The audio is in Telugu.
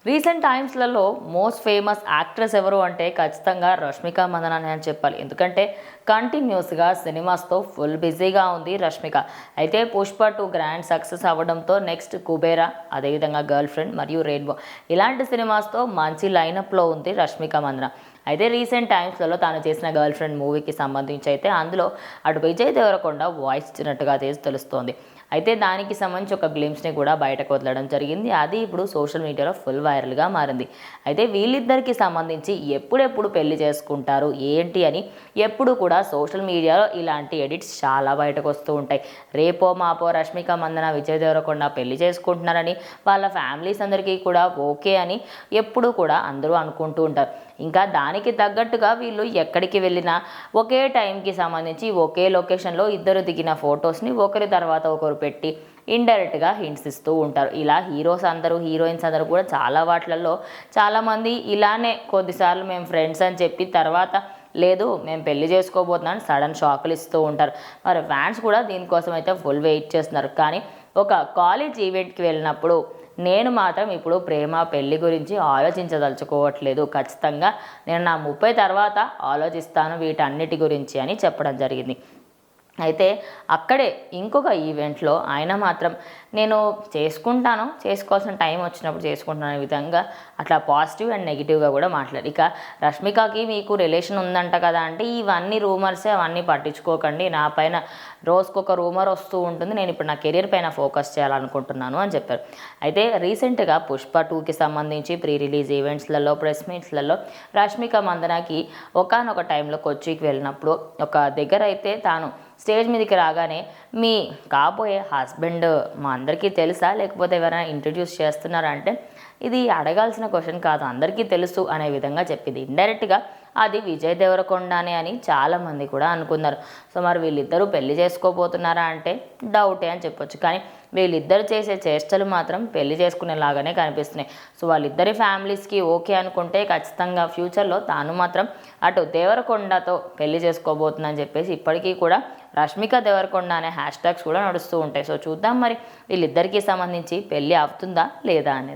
రీసెంట్ టైమ్స్లలో మోస్ట్ ఫేమస్ యాక్ట్రెస్ ఎవరు అంటే ఖచ్చితంగా రష్మిక మందన అని చెప్పాలి. ఎందుకంటే కంటిన్యూస్గా సినిమాస్తో ఫుల్ బిజీగా ఉంది రష్మిక. అయితే పుష్ప 2 గ్రాండ్ సక్సెస్ అవ్వడంతో నెక్స్ట్ కుబేరా, అదేవిధంగా గర్ల్ ఫ్రెండ్ మరియు రెయిన్బో ఇలాంటి సినిమాస్తో మంచి లైనప్లో ఉంది రష్మిక మందన. అయితే రీసెంట్ టైమ్స్లలో తాను చేసిన గర్ల్ ఫ్రెండ్ మూవీకి సంబంధించి అయితే అందులో అటు విజయ్ దేవరకొండ వాయిస్ ఇచ్చినట్టుగా తెలుస్తోంది. అయితే దానికి సంబంధించి ఒక గ్లిమ్స్ని కూడా బయటకు వదలడం జరిగింది. అది ఇప్పుడు సోషల్ మీడియాలో ఫుల్ వైరల్గా మారింది. అయితే వీళ్ళిద్దరికి సంబంధించి ఎప్పుడెప్పుడు పెళ్లి చేసుకుంటారు ఏంటి అని ఎప్పుడు కూడా సోషల్ మీడియాలో ఇలాంటి ఎడిట్స్ చాలా బయటకు వస్తూ ఉంటాయి. రేపో మాపో రష్మిక మందన విజయ్ దేవరకొండ పెళ్లి చేసుకుంటున్నారని వాళ్ళ ఫ్యామిలీస్ అందరికీ కూడా ఓకే అని ఎప్పుడు కూడా అందరూ అనుకుంటూ ఉంటారు. ఇంకా దానికి తగ్గట్టుగా వీళ్ళు ఎక్కడికి వెళ్ళినా ఒకే టైంకి సంబంధించి ఒకే లొకేషన్లో ఇద్దరు దిగిన ఫొటోస్ని ఒకరి తర్వాత ఒకరు పెట్టి ఇండైరెక్ట్గా హింట్స్ ఇస్తూ ఉంటారు. ఇలా హీరోస్ అందరూ హీరోయిన్స్ అందరూ కూడా చాలా వాటిలలో చాలామంది ఇలానే కొద్దిసార్లు మేము ఫ్రెండ్స్ అని చెప్పి తర్వాత లేదు మేము పెళ్లి చేసుకోబోతున్నాను సడన్ షాకులు ఇస్తూ ఉంటారు. మరి ఫ్యాన్స్ కూడా దీనికోసం అయితే ఫుల్ వెయిట్ చేస్తున్నారు. కానీ ఒక కాలేజ్ ఈవెంట్కి వెళ్ళినప్పుడు నేను మాత్రం ఇప్పుడు ప్రేమ పెళ్లి గురించి ఆలోచించదలుచుకోవట్లేదు. ఖచ్చితంగా నేను నా 30 తర్వాత ఆలోచిస్తాను వీటన్నిటి గురించి అని చెప్పడం జరిగింది. అయితే అక్కడే ఇంకొక ఈవెంట్లో ఆయన మాత్రం నేను చేసుకుంటాను, చేసుకోవాల్సిన టైం వచ్చినప్పుడు చేసుకుంటాను అనే విధంగా అట్లా పాజిటివ్ అండ్ నెగిటివ్గా కూడా మాట్లాడు. ఇక రష్మికకి మీకు రిలేషన్ ఉందంట కదా అంటే ఇవన్నీ రూమర్సే, అవన్నీ పట్టించుకోకండి, నా పైన రోజుకొక రూమర్ వస్తూ ఉంటుంది, నేను ఇప్పుడు నా కెరీర్ పైన ఫోకస్ చేయాలనుకుంటున్నాను అని చెప్పారు. అయితే రీసెంట్గా పుష్ప 2కి సంబంధించి ప్రీ రిలీజ్ ఈవెంట్స్లలో ప్రెస్ మీట్స్లలో రష్మిక మందనకి ఒకానొక టైంలో కొచ్చికి వెళ్ళినప్పుడు ఒక దగ్గర అయితే తాను స్టేజ్ మీదకి రాగానే మీ కాబోయే హస్బెండ్ మా అందరికీ తెలుసా లేకపోతే ఎవరైనా ఇంట్రడ్యూస్ చేస్తున్నారా అంటే ఇది అడగాల్సిన క్వశ్చన్ కాదు, అందరికీ తెలుసు అనే విధంగా చెప్పింది. ఇండైరెక్ట్గా అది విజయ్ దేవరకొండనే అని చాలామంది కూడా అనుకున్నారు. సో మరి వీళ్ళిద్దరూ పెళ్లి చేసుకోబోతున్నారా అంటే డౌటే అని చెప్పొచ్చు. కానీ వీళ్ళిద్దరు చేసే చేష్టలు మాత్రం పెళ్లి చేసుకునేలాగానే కనిపిస్తున్నాయి. సో వాళ్ళిద్దరి ఫ్యామిలీస్కి ఓకే అనుకుంటే ఖచ్చితంగా ఫ్యూచర్లో తాను మాత్రం అటు దేవరకొండతో పెళ్లి చేసుకోబోతుందని చెప్పేసి ఇప్పటికీ కూడా రష్మిక దేవరకొండ అనే హ్యాష్ ట్యాగ్స్ కూడా నడుస్తూ ఉంటాయి. సో చూద్దాం మరి వీళ్ళిద్దరికీ సంబంధించి పెళ్ళి అవుతుందా లేదా అనేది.